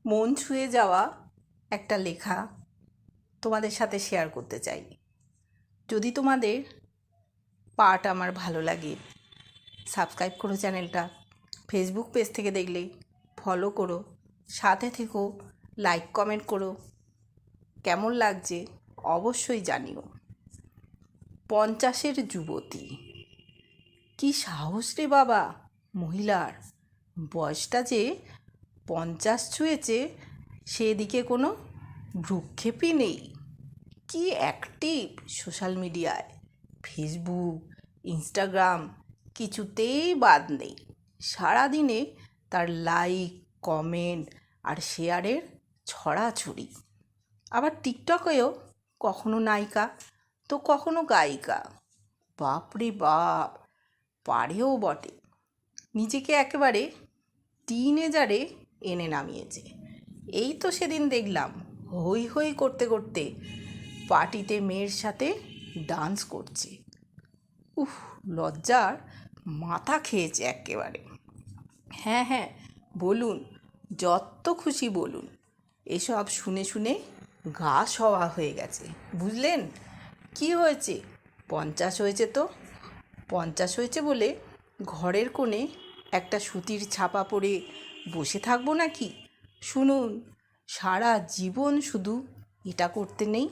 মন ছুঁয়ে যাওয়া একটা লেখা তোমাদের সাথে শেয়ার করতে চাই। যদি তোমাদের পাঠ আমার ভালো লাগে, সাবস্ক্রাইব করো চ্যানেলটা। ফেসবুক পেজ থেকে দেখলে ফলো করো, সাথে থেকো, লাইক কমেন্ট করো। কেমন লাগছে অবশ্যই জানিও। 50-এর যুবতী, কি সাহস রে বাবা মহিলার! বয়সটা যে 50 ছুঁয়েছে সেদিকে কোনো ভ্রুক্ষেপই নেই। কি অ্যাক্টিভ সোশ্যাল মিডিয়ায়, ফেসবুক, ইনস্টাগ্রাম কিছুতেই বাদ নেই। সারাদিনে তার লাইক, কমেন্ট আর শেয়ারের ছড়াছড়ি। আবার টিকটকেও কখনো নায়িকা তো কখনো গায়িকা। বাপরে বাপ, পারেও বটে। নিজেকে একেবারে টিনেজারে এনে নামিয়েছে। এই তো সেদিন দেখলাম হই হই করতে করতে পার্টিতে মেয়ের সাথে ডান্স করছে। উফ, লজ্জার মাথা খেয়েছে একেবারে। হ্যাঁ হ্যাঁ, বলুন, যত খুশি বলুন। এসব শুনে শুনে গা সওয়া হয়ে গেছে, বুঝলেন? কি হয়েছে? 50 হয়েছে তো 50 হয়েছে বলে ঘরের কোণে একটা সুতির ছাপা পরে বসে থাকবো নাকি? শুনুন, সারা জীবন শুধু এটা করতে নেই,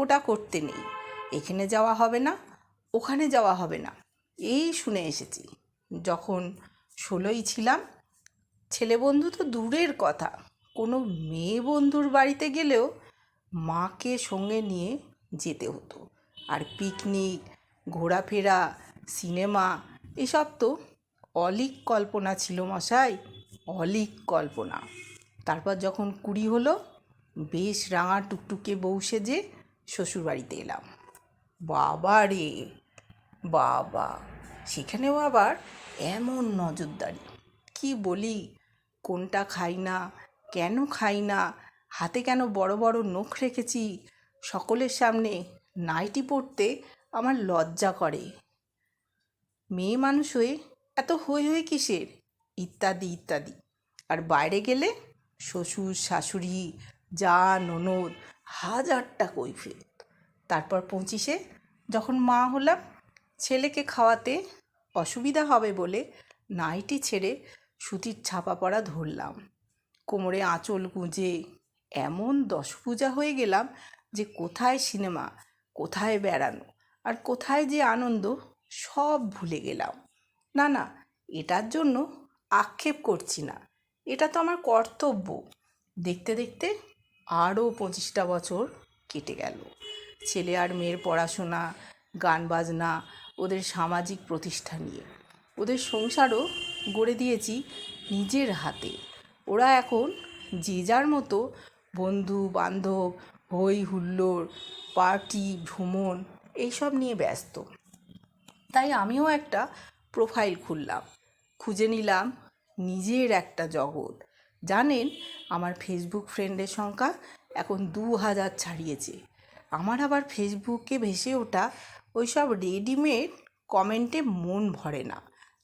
ওটা করতে নেই, এখানে যাওয়া হবে না, ওখানে যাওয়া হবে না, এই শুনে এসেছি। যখন 16ই ছিলাম, ছেলে বন্ধু তো দূরের কথা, কোনো মেয়ে বন্ধুর বাড়িতে গেলেও মাকে সঙ্গে নিয়ে যেতে হতো। আর পিকনিক, ঘোরাফেরা, সিনেমা এসব তো অলীক কল্পনা ছিল মশাই, অলীক কল্পনা। তারপর যখন 20 হলো, বেশ রাঙা টুকটুকে বউ সেজে শ্বশুরবাড়িতে এলাম। বাবা রে বাবা, সেখানেও আবার এমন নজরদারি! কি বলি, কোনটা খাই না, কেন খাই না, হাতে কেন বড় বড় নখ রেখেছি, সকলের সামনে নাইটি পরতে আমার লজ্জা করে। মেয়ে মানুষ হয়ে এত হই হই কিসের, ইত্যাদি ইত্যাদি। আর বাইরে গেলে শ্বশুর শাশুড়ি, যা ননদ, হাজারটা কৈফিয়ত। তারপর 25-এ যখন মা হলাম, ছেলেকে খাওয়াতে অসুবিধা হবে বলে নাইটি ছেড়ে সুতির ছাপা পরা ধরলাম। কোমরে আঁচল গুঁজে এমন দশভুজা হয়ে গেলাম যে কোথায় সিনেমা, কোথায় বেড়ানো, আর কোথায় যে আনন্দ সব ভুলে গেলাম। না না, এটার জন্য আক্ষেপ করছি না, এটা তো আমার কর্তব্য। দেখতে দেখতে আরও 25টা বছর কেটে গেল। ছেলে আর মেয়ের পড়াশোনা, গান বাজনা, ওদের সামাজিক প্রতিষ্ঠা নিয়ে ওদের সংসারও গড়ে দিয়েছি নিজের হাতে। ওরা এখন যে যার মতো বন্ধু বান্ধব, হই হুল্লোড়, পার্টি, ভ্রমণ এইসব নিয়ে ব্যস্ত। তাই আমিও একটা প্রোফাইল খুললাম, খুঁজে নিলাম নিজের একটা জগৎ। জানেন, আমার ফেসবুক ফ্রেন্ডের সংখ্যা এখন 2000 ছাড়িয়েছে। আমার আবার ফেসবুকে ভেসে ওঠা ওইসব রেডিমেড কমেন্টে মন ভরে না।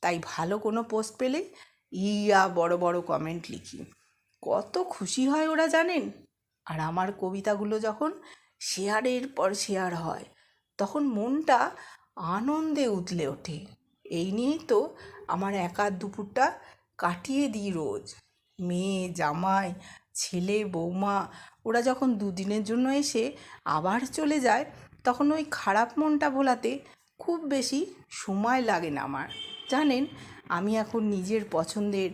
তাই ভালো কোনো পোস্ট পেলে বড় বড় কমেন্ট লিখি। কত খুশি হয় ওরা জানেন। আর আমার কবিতাগুলো যখন শেয়ারের পর শেয়ার হয়, তখন মনটা আনন্দে উতলে ওঠে। এই নিয়েই তো আমার একার দুপুরটা কাটিয়ে দিই রোজ। মেয়ে জামাই, ছেলে বৌমা ওরা যখন দুদিনের জন্য এসে আবার চলে যায়, তখন ওই খারাপ মনটা ভোলাতে খুব বেশি সময় লাগে না আমার। জানেন, আমি এখন নিজের পছন্দের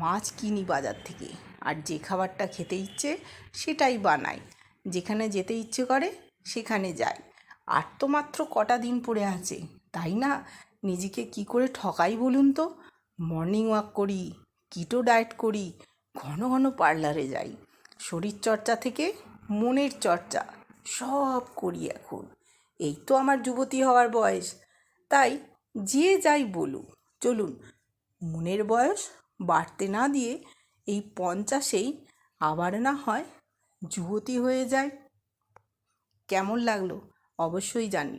মাছ কিনি বাজার থেকে, আর যে খাবারটা খেতে ইচ্ছে সেটাই বানাই। যেখানে যেতে ইচ্ছে করে সেখানে যাই। আর তো মাত্র কটা দিন পড়ে আছে, তাই না? নিজেকে কি করে ঠকাই বলুন তো? মর্নিং ওয়াক করি, কিটো ডায়েট করি, ঘন ঘন পার্লারে যাই, শরীরচর্চা থেকে মনের চর্চা সব করি এখন। এই তো আমার যুবতী হওয়ার বয়স। তাই যে যাই বলুক, চলুন মনের বয়স বাড়তে না দিয়ে এই 50-এই আবার না হয় যুবতী হয়ে যায়। কেমন লাগলো অবশ্যই জানি।